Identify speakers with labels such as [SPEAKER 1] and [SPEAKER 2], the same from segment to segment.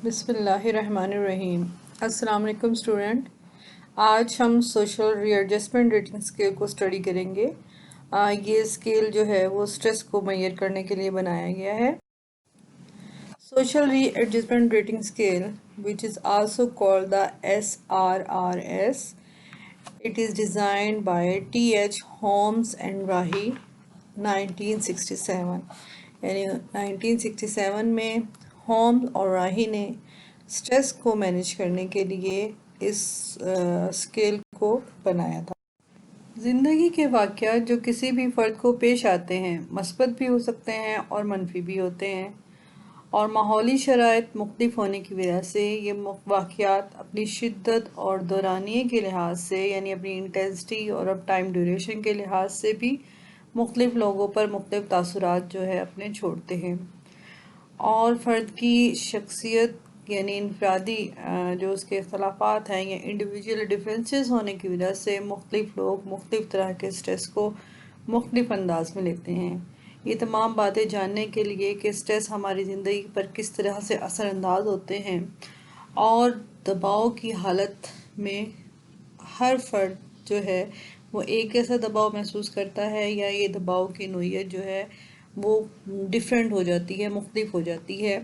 [SPEAKER 1] بسم اللہ الرحمن الرحیم۔ السلام علیکم اسٹوڈنٹ، آج ہم social readjustment rating scale کو اسٹڈی کریں گے۔ یہ اسکیل جو ہے وہ اسٹریس کو میئر کرنے کے لیے بنایا گیا ہے۔ Social readjustment rating scale which is also called the SRRS. It is designed by T.H. Holmes and Rahi 1967. یعنی 1967 میں ہومز اور راہی نے سٹریس کو مینیج کرنے کے لیے اس اسکیل کو بنایا تھا۔ زندگی کے واقعات جو کسی بھی فرد کو پیش آتے ہیں مثبت بھی ہو سکتے ہیں اور منفی بھی ہوتے ہیں، اور ماحولی شرائط مختلف ہونے کی وجہ سے یہ واقعات اپنی شدت اور دورانیے کے لحاظ سے یعنی اپنی انٹینسٹی اور اب ٹائم ڈیوریشن کے لحاظ سے بھی مختلف لوگوں پر مختلف تاثرات جو ہے اپنے چھوڑتے ہیں، اور فرد کی شخصیت یعنی انفرادی جو اس کے اختلافات ہیں یا انڈیویجول ڈیفرنسز ہونے کی وجہ سے مختلف لوگ مختلف طرح کے سٹریس کو مختلف انداز میں لیتے ہیں۔ یہ تمام باتیں جاننے کے لیے کہ سٹریس ہماری زندگی پر کس طرح سے اثر انداز ہوتے ہیں اور دباؤ کی حالت میں ہر فرد جو ہے وہ ایک جیسا دباؤ محسوس کرتا ہے یا یہ دباؤ کی نوعیت جو ہے وہ ڈیفرنٹ ہو جاتی ہے، مختلف ہو جاتی ہے۔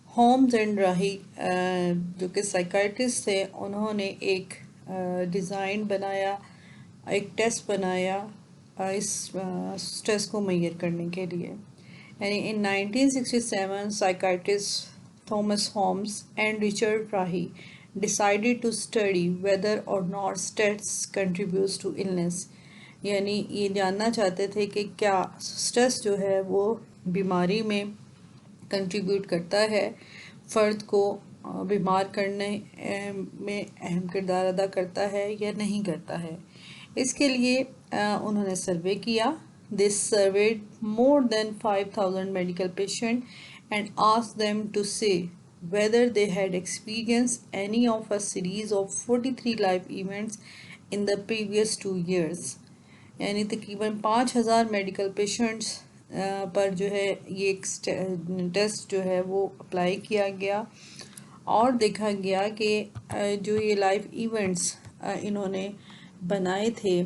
[SPEAKER 1] ہومز اینڈ راہی جو کہ سائیکائٹرسٹ تھے، انہوں نے ایک ڈیزائن بنایا، ایک ٹیسٹ بنایا اس سٹریس کو میئر کرنے کے لیے۔ یعنی in 1967 psychiatrists Thomas Holmes and Richard Rahi decided to study whether or not stress contributes to illness. یعنی یہ جاننا چاہتے تھے کہ کیا سٹریس جو ہے وہ بیماری میں کنٹریبیوٹ کرتا ہے، فرد کو بیمار کرنے میں اہم کردار ادا کرتا ہے یا نہیں کرتا ہے۔ اس کے لیے انہوں نے سروے کیا۔ They surveyed more than 5,000 medical patients and asked them to say whether they had experienced any of a series of 43 life events in the previous 2 years. یعنی تقریباً 5,000 میڈیکل پیشنٹس پر جو ہے یہ ایک ٹیسٹ جو ہے وہ اپلائی کیا گیا اور دیکھا گیا کہ جو یہ لائف ایونٹس انہوں نے بنائے تھے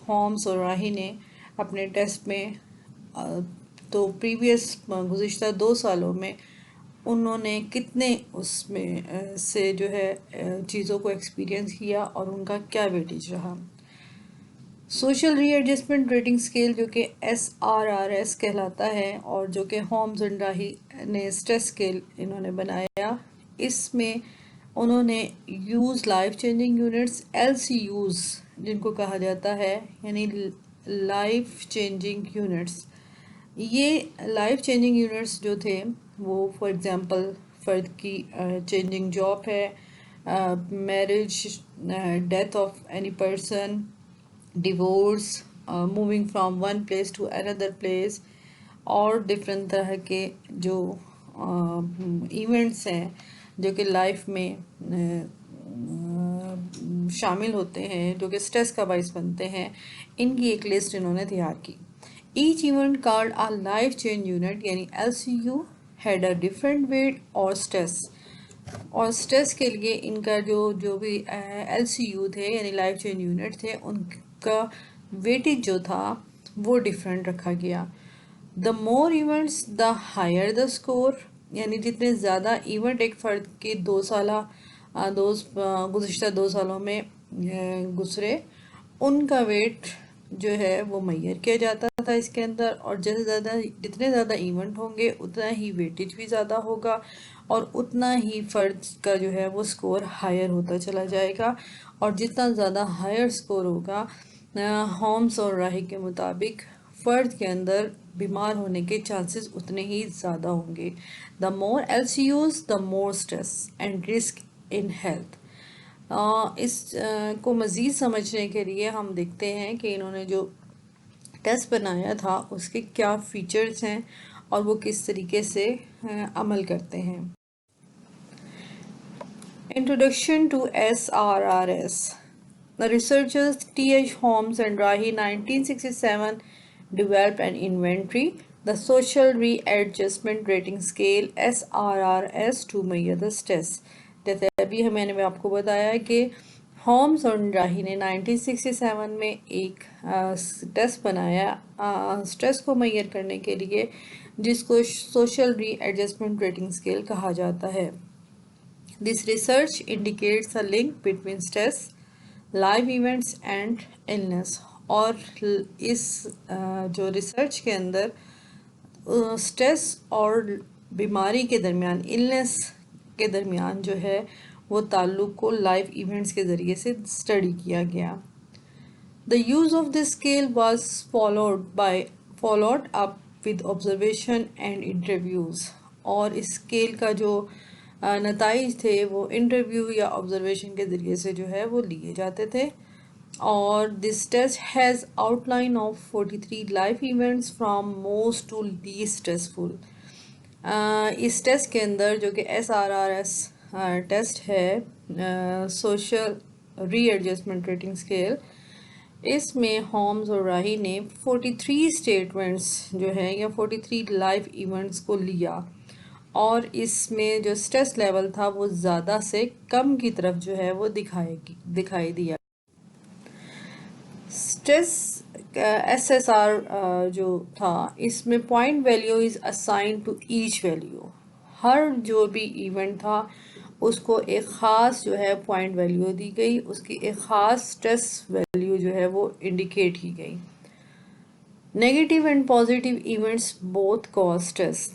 [SPEAKER 1] ہومز اور راہی نے اپنے ٹیسٹ میں، تو پریویس گزشتہ 2 سالوں میں انہوں نے کتنے اس میں سے جو ہے چیزوں کو ایکسپیرینس کیا اور ان کا کیا ویٹیج رہا۔ Social readjustment rating scale جو کہ SRRS کہلاتا ہے اور جو کہ ہومز اینڈ راہی نے اسٹریس اسکیل انہوں نے بنایا، اس میں انہوں نے use life changing units LCUs جن کو کہا جاتا ہے، یعنی لائف چینجنگ یونٹس۔ یہ لائف چینجنگ یونٹس جو تھے وہ فار ایگزامپل فرد کی چینجنگ جاب ہے، marriage, death of any person, divorce, moving from one place to another place, اور ڈفرینٹ طرح کے جو ایونٹس ہیں جو کہ لائف میں شامل ہوتے ہیں جو کہ سٹریس کا باعث بنتے ہیں، ان کی ایک لسٹ انہوں نے تیار کی۔ Each event called a life change unit یعنی LCU had a different weight اور سٹریس کے لیے ان کا جو بھی LCU تھے یعنی لائف چینج یونٹ تھے ان کا ویٹیج جو تھا وہ ڈیفرنٹ رکھا گیا۔ The more events the higher the score, یعنی جتنے زیادہ ایونٹ ایک فرد کے گزشتہ 2 سالوں میں گزرے ان کا ویٹ جو ہے وہ میئر کیا جاتا تھا اس کے اندر، اور جتنے زیادہ ایونٹ ہوں گے اتنا ہی ویٹیج بھی زیادہ ہوگا اور اتنا ہی فرد کا جو ہے وہ سکور ہائر ہوتا چلا جائے گا، اور جتنا زیادہ ہائر سکور ہوگا ہومز اور راہی کے مطابق فرد کے اندر بیمار ہونے کے چانسز اتنے ہی زیادہ ہوں گے۔ The more LCUs the more stress and risk in health. اس کو مزید سمجھنے کے لیے ہم دیکھتے ہیں کہ انہوں نے جو ٹیسٹ بنایا تھا اس کے کیا فیچرز ہیں اور وہ کس طریقے سے عمل کرتے ہیں۔ Introduction to SRRS. The researchers T.H. Holmes and Rahi 1967 developed an inventory. the social readjustment rating scale SRRS to measure the stress. جیسے ابھی میں نے آپ کو بتایا کہ ہومز اور راہی نے 1967 میں ایک ٹیسٹ بنایا اسٹریس کو میئر کرنے کے لیے، جس کو social readjustment rating scale کہا جاتا ہے. This research indicates a link between stress, life events and illness. اور اس جو ریسرچ کے اندر اسٹریس اور بیماری کے درمیان، النس کے درمیان جو ہے وہ تعلق کو لائف ایونٹس کے ذریعے سے اسٹڈی کیا گیا. The use of this scale was followed up with observation and interviews. اور اس اسکیل کا جو نتائج تھے وہ انٹرویو یا آبزرویشن کے ذریعے سے جو ہے وہ لیے جاتے تھے. اور this test has outline of 43 life events from most to least stressful. اس ٹیسٹ کے اندر جو کہ SRRS ٹیسٹ ہے، social readjustment rating scale, اس میں ہومز اور راہی نے 43 اسٹیٹمنٹس جو ہے یا 43 لائف ایونٹس کو لیا، اور اس میں جو اسٹریس لیول تھا وہ زیادہ سے کم کی طرف جو ہے وہ دکھائی دیا. اسٹریس SSR جو تھا، اس میں point value is assign to each value. ہر جو بھی ایونٹ تھا اس کو ایک خاص جو ہے پوائنٹ ویلیو دی گئی، اس کی ایک خاص اسٹریس ویلیو جو ہے وہ انڈیکیٹ کی گئی. Negative and positive events both cause stress.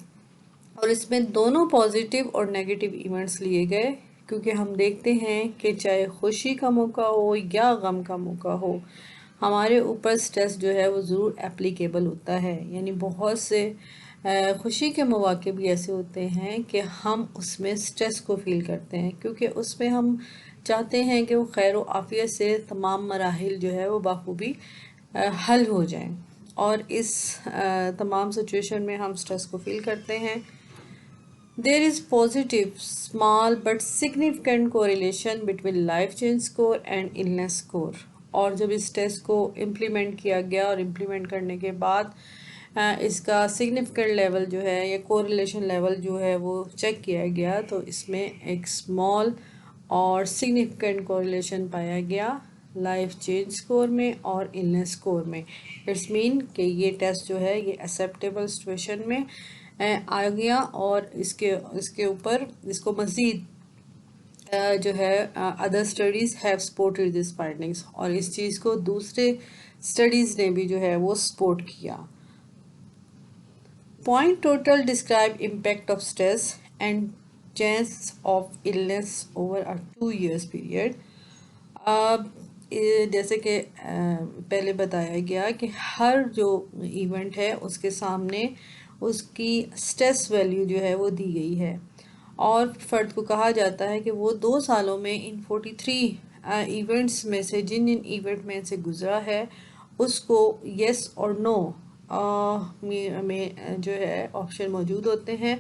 [SPEAKER 1] اور اس میں دونوں پازیٹیو اور نیگیٹیو ایونٹس لیے گئے، کیونکہ ہم دیکھتے ہیں کہ چاہے خوشی کا موقع ہو یا غم کا موقع ہو، ہمارے اوپر اسٹریس جو ہے وہ ضرور اپلیکیبل ہوتا ہے. یعنی بہت سے خوشی کے مواقع بھی ایسے ہوتے ہیں کہ ہم اس میں اسٹریس کو فیل کرتے ہیں، کیونکہ اس میں ہم چاہتے ہیں کہ وہ خیر و عافیت سے تمام مراحل جو ہے وہ بخوبی حل ہو جائیں، اور اس تمام سچویشن میں ہم اسٹریس کو فیل کرتے ہیں. There is positive, small but significant correlation between life change score and illness score. اور جب اس ٹیسٹ کو امپلیمنٹ کیا گیا اور امپلیمنٹ کرنے کے بعد اس کا سگنیفیکنٹ لیول جو ہے یا کوریلیشن لیول جو ہے وہ چیک کیا گیا، تو اس میں ایک اسمال اور سگنیفیکنٹ کوریلیشن پایا گیا لائف چینج سکور میں اور النس سکور میں. اٹس مین کہ یہ ٹیسٹ جو ہے یہ ایکسیپٹیبل سچویشن میں آ گیا، اور اس کے اوپر اس کو مزید جو ہے other studies have supported this findings, اور اس چیز کو دوسرے اسٹڈیز نے بھی جو ہے وہ سپورٹ کیا. Point total describe impact of stress and chance of illness over a 2 years period. جیسے کہ پہلے بتایا گیا کہ ہر جو ایونٹ ہے اس کے سامنے اس کی اسٹریس ویلیو جو ہے وہ دی گئی ہے، اور فرد کو کہا جاتا ہے کہ وہ 2 سالوں میں ان 43 ایونٹس میں سے جن ایونٹ میں سے گزرا ہے اس کو یس اور نو میں جو ہے آپشن موجود ہوتے ہیں،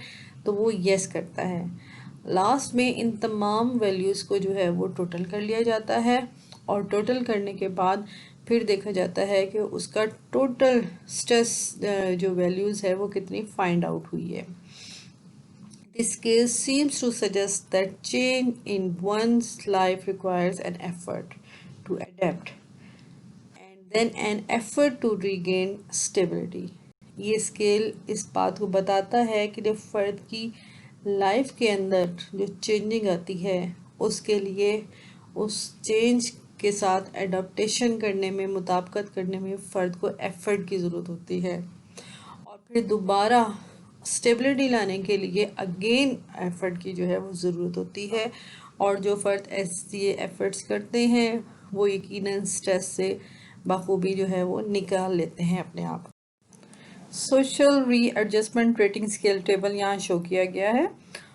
[SPEAKER 1] تو وہ یس کرتا ہے. لاسٹ میں ان تمام ویلیوز کو جو ہے وہ ٹوٹل کر لیا جاتا ہے، اور ٹوٹل کرنے کے بعد پھر دیکھا جاتا ہے کہ اس کا ٹوٹل اسٹریس جو ویلیوز ہے وہ کتنی فائنڈ آؤٹ ہوئی ہے. This case seems to suggest that change in one's life requires an effort to adapt and then an effort to regain stability. یہ اسکیل اس بات کو بتاتا ہے کہ جب فرد کی لائف کے اندر جو چینجنگ آتی ہے اس کے لیے اس چینج کے ساتھ ایڈاپٹیشن کرنے میں، مطابقت کرنے میں فرد کو ایفرٹ کی ضرورت ہوتی ہے، اور پھر دوبارہ اسٹیبلٹی لانے کے لیے اگین ایفرٹ کی جو ہے وہ ضرورت ہوتی ہے. اور جو فرد ایسے ایفرٹس کرتے ہیں وہ یقیناً اسٹریس سے بخوبی جو ہے وہ نکال لیتے ہیں اپنے آپ. Social readjustment rating scale table یہاں شو کیا گیا ہے،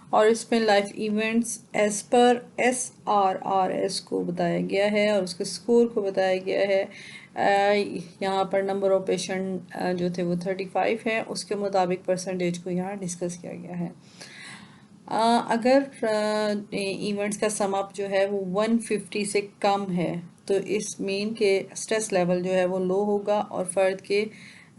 [SPEAKER 1] اور اس میں life events as per SRRS کو بتایا گیا ہے اور اس کے اسکور کو بتایا گیا ہے. یہاں پر نمبر آف پیشنٹ جو تھے وہ 35 ہیں، اس کے مطابق پرسنٹیج کو یہاں ڈسکس کیا گیا ہے. اگر ایونٹس کا سم اپ جو ہے وہ 150 سے کم ہے تو اس مین کے اسٹریس لیول جو ہے وہ لو ہوگا، اور فرد کے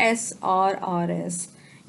[SPEAKER 1] SRRS,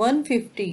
[SPEAKER 1] 150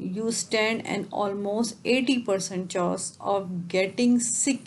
[SPEAKER 1] you stand an almost 80% chance of getting sick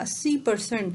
[SPEAKER 1] 80%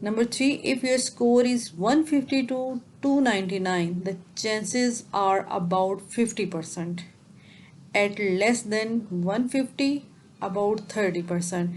[SPEAKER 1] Number 3, if your score is 150 to 299, the chances are about 50%. At less than 150, about 30%,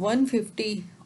[SPEAKER 1] 150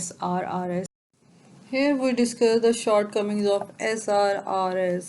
[SPEAKER 1] SRRS। Here we discuss the shortcomings of SRRS,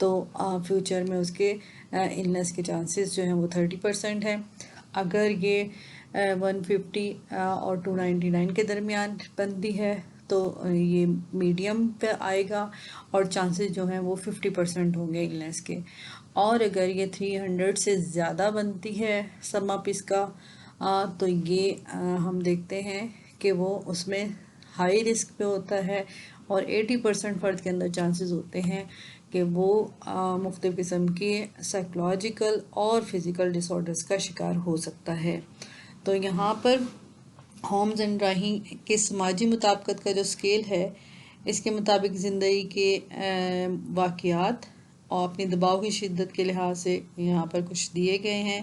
[SPEAKER 1] تو future میں اس کے illness کے chances جو ہیں وہ 30% ہیں. اگر یہ 150 اور 299 کے درمیان بنتی ہے تو یہ میڈیم پہ آئے گا اور چانسز جو ہیں وہ 50% ہوں گے النس کے. اور اگر یہ 300 سے زیادہ بنتی ہے سم اپ اس کا تو یہ ہم دیکھتے ہیں کہ وہ اس میں ہائی رسک پہ ہوتا ہے اور 80% فرد کے اندر چانسز ہوتے ہیں کہ وہ مختلف قسم کی سائیکولوجیکل اور فزیکل ڈس آرڈرز کا شکار ہو سکتا ہے. تو یہاں پر ہومز اینڈ راہی کے سماجی مطابقت کا جو اسکیل ہے اس کے مطابق زندگی کے واقعات اور اپنی دباؤ کی شدت کے لحاظ سے یہاں پر کچھ دیے گئے ہیں،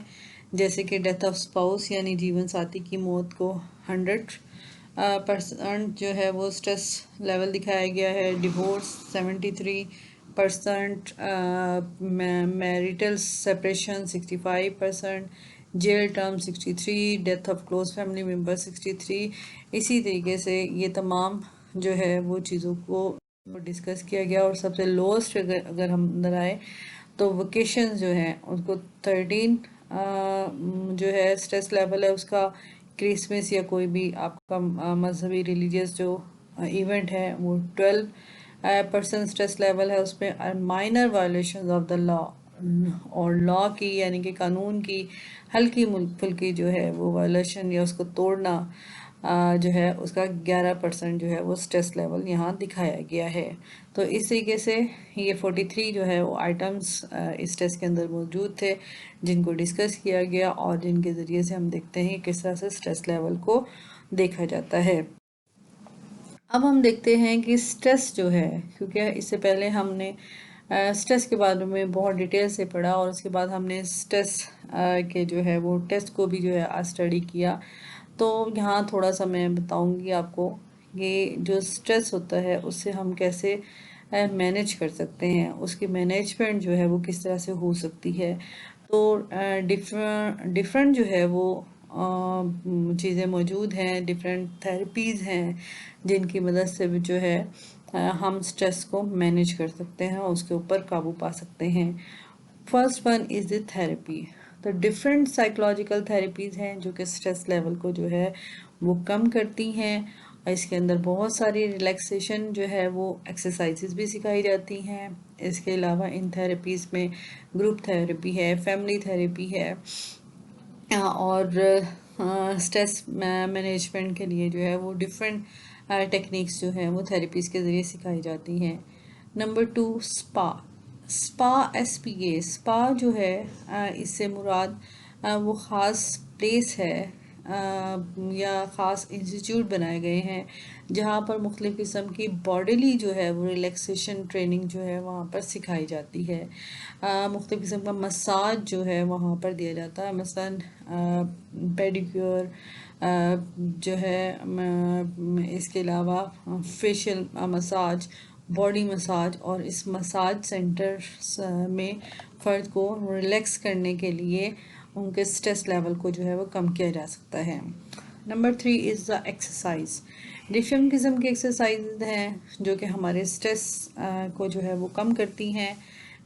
[SPEAKER 1] جیسے کہ ڈیتھ آف اسپاؤس یعنی جیون ساتھی کی موت کو 100% جو ہے وہ سٹریس لیول دکھایا گیا ہے. Divorce 73%، marital separation 65%، jail term 63، death of close family member 63. اسی طریقے سے یہ تمام جو ہے وہ چیزوں کو ڈسکس کیا گیا. اور سب سے لوسٹ اگر ہم اندر آئے تو ویکیشن جو ہیں اس کو 13 جو ہے سٹریس لیول ہے اس کا. کرسمس یا کوئی بھی آپ کا مذہبی ریلیجیس جو ایونٹ ہے وہ 12% سٹریس لیول ہے اس پہ. مائنر وائلیشنز آف دا لا اور لا کی یعنی کہ قانون کی ہلکی پھلکی جو ہے وہ وائلیشن یا اس کو توڑنا جو ہے اس کا 11% جو ہے وہ سٹریس لیول یہاں دکھایا گیا ہے. تو اس طریقے سے یہ 43 جو ہے وہ آئٹمز اس ٹیسٹ کے اندر موجود تھے جن کو ڈسکس کیا گیا اور جن کے ذریعے سے ہم دیکھتے ہیں کس طرح سے سٹریس لیول کو دیکھا جاتا ہے. اب ہم دیکھتے ہیں کہ سٹریس جو ہے، کیونکہ اس سے پہلے ہم نے سٹریس کے بارے میں بہت ڈیٹیل سے پڑھا اور اس کے بعد ہم نے سٹریس کے جو ہے وہ ٹیسٹ کو بھی جو ہے اسٹڈی کیا. تو یہاں تھوڑا سا میں بتاؤں گی آپ کو کہ جو سٹریس ہوتا ہے اس سے ہم کیسے مینیج کر سکتے ہیں، اس کی مینجمنٹ جو ہے وہ کس طرح سے ہو سکتی ہے. تو ڈفرینٹ جو ہے وہ چیزیں موجود ہیں، ڈفرینٹ تھیراپیز ہیں جن کی مدد سے بھی جو ہے ہم سٹریس کو مینیج کر سکتے ہیں اور اس کے اوپر قابو پا سکتے ہیں. First one is the therapy. تو ڈفرینٹ سائیکولوجیکل تھیراپیز ہیں جو کہ سٹریس لیول کو جو ہے وہ کم کرتی ہیں. اس کے اندر بہت ساری ریلیکسیشن جو ہے وہ ایکسرسائزز بھی سکھائی جاتی ہیں. اس کے علاوہ ان تھیراپیز میں گروپ تھیراپی ہے، فیملی تھیراپی ہے اور سٹریس مینجمنٹ کے لیے جو ہے وہ ڈفرینٹ ٹیکنیکس جو ہیں وہ تھیراپیز کے ذریعے سکھائی جاتی ہیں. Number 2 spa. اسپا جو ہے اس سے مراد وہ خاص پلیس ہے یا خاص انسٹیٹیوٹ بنائے گئے ہیں جہاں پر مختلف قسم کی باڈیلی جو ہے وہ ریلیکسیشن ٹریننگ جو ہے وہاں پر سکھائی جاتی ہے. مختلف قسم کا مساج جو ہے وہاں پر دیا جاتا ہے، مثلا پیڈیکیور جو ہے، اس کے علاوہ فیشیل مساج، باڈی مساج. اور اس مساج سینٹر میں فرد کو ریلیکس کرنے کے لیے ان کے سٹریس لیول کو جو ہے وہ کم کیا جا سکتا ہے. Number 3 is the exercise. Different قسم کی ایکسرسائز ہیں جو کہ ہمارے سٹریس کو جو ہے وہ کم کرتی ہیں.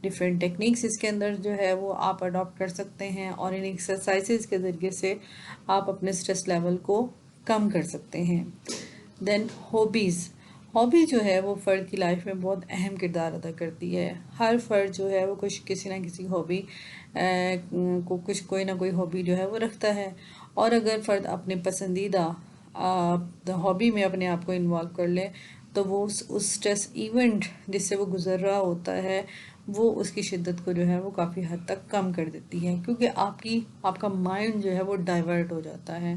[SPEAKER 1] ڈفرینٹ ٹیکنیکس اس کے اندر جو ہے وہ آپ اڈاپٹ کر سکتے ہیں اور ان ایکسرسائزز کے ذریعے سے آپ اپنے سٹریس لیول کو کم کر سکتے ہیں. دین ہابی جو ہے وہ فرد کی لائف میں بہت اہم کردار ادا کرتی ہے. ہر فرد جو ہے وہ کسی نہ کسی ہابی کو کوئی نہ کوئی ہابی جو ہے وہ رکھتا ہے. اور اگر فرد اپنے پسندیدہ ہابی میں اپنے آپ کو انوالو کر لے تو وہ اس سٹریس ایونٹ جس سے وہ گزر رہا ہوتا ہے وہ اس کی شدت کو جو ہے وہ کافی حد تک کم کر دیتی ہے، کیونکہ آپ کا مائنڈ جو ہے وہ ڈائیورٹ ہو جاتا ہے.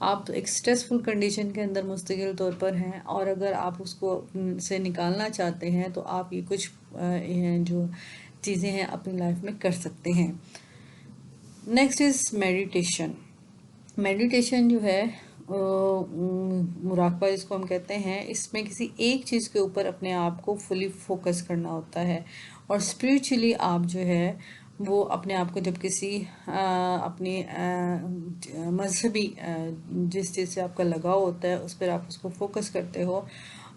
[SPEAKER 1] آپ ایک سٹریسفل کنڈیشن کے اندر مستقل طور پر ہیں اور اگر آپ اس کو سے نکالنا چاہتے ہیں تو آپ یہ کچھ جو چیزیں ہیں اپنی لائف میں کر سکتے ہیں. Next is meditation. میڈیٹیشن جو ہے مراقبہ جس کو ہم کہتے ہیں، اس میں کسی ایک چیز کے اوپر اپنے آپ کو فلی فوکس کرنا ہوتا ہے اور اسپریچولی آپ جو ہے وہ اپنے آپ کو جب کسی اپنی مذہبی جس چیز سے آپ کا لگاؤ ہوتا ہے اس پر آپ اس کو فوکس کرتے ہو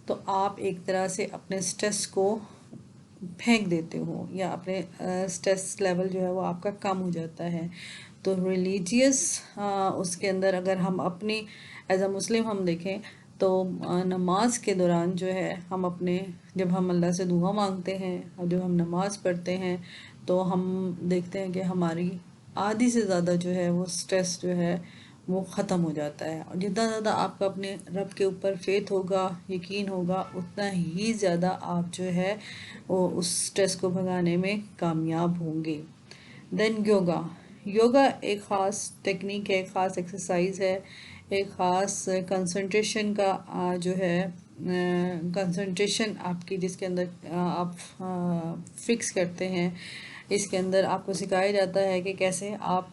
[SPEAKER 1] تو آپ ایک طرح سے اپنے سٹریس کو پھینک دیتے ہو یا اپنے سٹریس لیول جو ہے وہ آپ کا کم ہو جاتا ہے. تو ریلیجیس اس کے اندر اگر ہم اپنی ایز اے مسلم ہم دیکھیں تو نماز کے دوران جو ہے ہم اپنے جب ہم اللہ سے دعا مانگتے ہیں اور جب ہم نماز پڑھتے ہیں تو ہم دیکھتے ہیں کہ ہماری آدھی سے زیادہ جو ہے وہ سٹریس جو ہے وہ ختم ہو جاتا ہے. اور جتنا زیادہ آپ کا اپنے رب کے اوپر فیتھ ہوگا، یقین ہوگا، اتنا ہی زیادہ آپ جو ہے وہ اس سٹریس کو بھگانے میں کامیاب ہوں گے. دین یوگا ایک خاص ٹیکنیک ہے، ایک خاص ایکسرسائز ہے، ایک خاص کنسنٹریشن کا جو ہے کنسنٹریشن آپ کی جس کے اندر آپ فکس کرتے ہیں. اس کے اندر آپ کو سکھایا جاتا ہے کہ کیسے آپ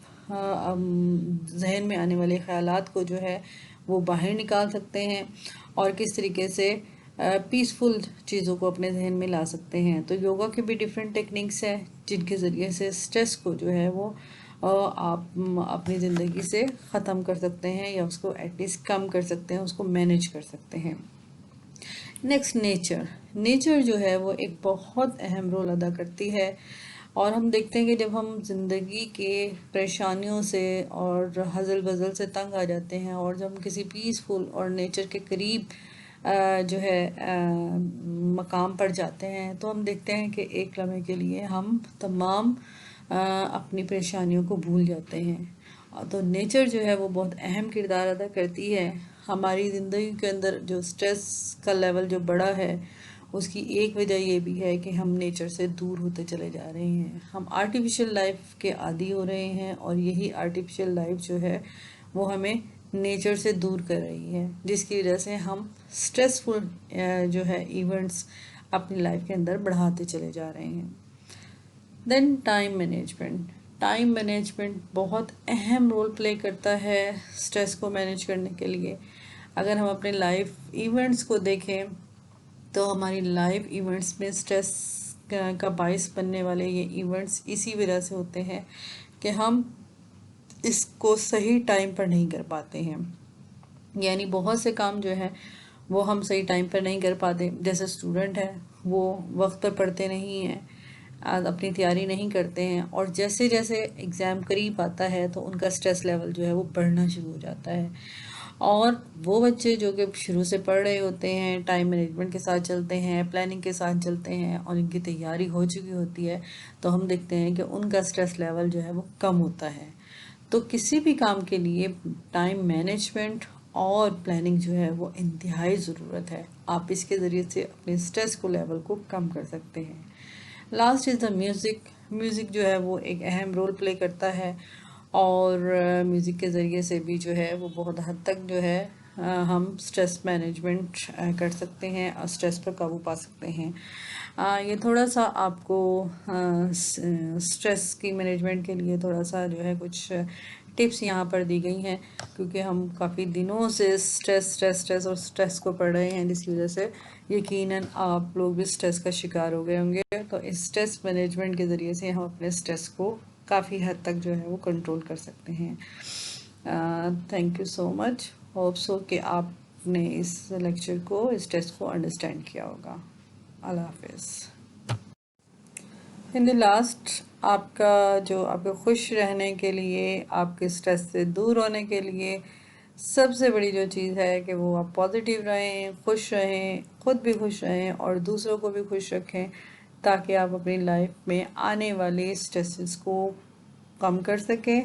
[SPEAKER 1] ذہن میں آنے والے خیالات کو جو ہے وہ باہر نکال سکتے ہیں اور کس طریقے سے پیسفل چیزوں کو اپنے ذہن میں لا سکتے ہیں. تو یوگا کے بھی ڈیفرنٹ ٹیکنیکس ہیں جن کے ذریعے سے سٹریس کو جو ہے وہ آپ اپنی زندگی سے ختم کر سکتے ہیں یا اس کو ایٹ لیسٹ کم کر سکتے ہیں، اس کو مینیج کر سکتے ہیں. نیکسٹ نیچر جو ہے وہ ایک بہت اہم رول ادا کرتی ہے. اور ہم دیکھتے ہیں کہ جب ہم زندگی کے پریشانیوں سے اور ہزل بزل سے تنگ آ جاتے ہیں اور جب ہم کسی پیسفل اور نیچر کے قریب جو ہے مقام پر جاتے ہیں تو ہم دیکھتے ہیں کہ ایک لمحے کے لیے ہم تمام اپنی پریشانیوں کو بھول جاتے ہیں. تو نیچر جو ہے وہ بہت اہم کردار ادا کرتی ہے ہماری زندگی کے اندر. جو سٹریس کا لیول جو بڑا ہے اس کی ایک وجہ یہ بھی ہے کہ ہم نیچر سے دور ہوتے چلے جا رہے ہیں. ہم آرٹیفیشل لائف کے عادی ہو رہے ہیں اور یہی آرٹیفیشل لائف جو ہے وہ ہمیں نیچر سے دور کر رہی ہے، جس کی وجہ سے ہم سٹریسفل جو ہے ایونٹس اپنی لائف کے اندر بڑھاتے چلے جا رہے ہیں. دین ٹائم مینجمنٹ بہت اہم رول پلے کرتا ہے سٹریس کو مینیج کرنے کے لیے. اگر ہم اپنے لائف ایونٹس کو دیکھیں تو ہماری لائف ایونٹس میں سٹریس کا باعث بننے والے یہ ایونٹس اسی وجہ سے ہوتے ہیں کہ ہم اس کو صحیح ٹائم پر نہیں کر پاتے ہیں. یعنی بہت سے کام جو ہیں وہ ہم صحیح ٹائم پر نہیں کر پاتے. جیسے اسٹوڈنٹ ہیں وہ وقت پر پڑھتے نہیں ہیں، اپنی تیاری نہیں کرتے ہیں، اور جیسے جیسے ایگزام قریب آتا ہے تو ان کا سٹریس لیول جو ہے وہ بڑھنا شروع ہو جاتا ہے. اور وہ بچے جو کہ شروع سے پڑھ رہے ہوتے ہیں، ٹائم مینجمنٹ کے ساتھ چلتے ہیں، پلاننگ کے ساتھ چلتے ہیں اور ان کی تیاری ہو چکی ہوتی ہے تو ہم دیکھتے ہیں کہ ان کا سٹریس لیول جو ہے وہ کم ہوتا ہے. تو کسی بھی کام کے لیے ٹائم مینجمنٹ اور پلاننگ جو ہے وہ انتہائی ضرورت ہے. آپ اس کے ذریعے سے اپنے سٹریس کو لیول کو کم کر سکتے ہیں. لاسٹ از دا میوزک جو ہے وہ ایک اہم رول پلے کرتا ہے اور میوزک کے ذریعے سے بھی جو ہے وہ بہت حد تک جو ہے ہم سٹریس مینجمنٹ کر سکتے ہیں اور سٹریس پر قابو پا سکتے ہیں. یہ تھوڑا سا آپ کو سٹریس کی مینجمنٹ کے لیے تھوڑا سا جو ہے کچھ ٹپس یہاں پر دی گئی ہیں کیونکہ ہم کافی دنوں سے سٹریس کو پڑھ رہے ہیں، جس کی وجہ سے یقیناً آپ لوگ بھی سٹریس کا شکار ہو گئے ہوں گے. تو اس سٹریس مینجمنٹ کے ذریعے سے ہم اپنے سٹریس کو کافی حد تک جو ہے وہ کنٹرول کر سکتے ہیں. Thank you so much. Hope so کہ آپ نے اس لیکچر کو اس ٹیسٹ کو انڈرسٹینڈ کیا ہوگا. اللہ حافظ. ان دی لاسٹ آپ کے خوش رہنے کے لیے، آپ کے سٹریس سے دور ہونے کے لیے سب سے بڑی جو چیز ہے کہ وہ آپ پازیٹیو رہیں، خوش رہیں، خود بھی خوش رہیں اور دوسروں کو بھی خوش رکھیں تاکہ آپ اپنی لائف میں آنے والے سٹریسز کو کم کر سکیں.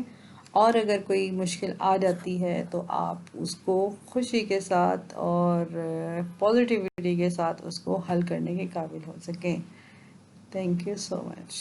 [SPEAKER 1] اور اگر کوئی مشکل آ جاتی ہے تو آپ اس کو خوشی کے ساتھ اور پازیٹیوٹی کے ساتھ اس کو حل کرنے کے قابل ہو سکیں. Thank you so much.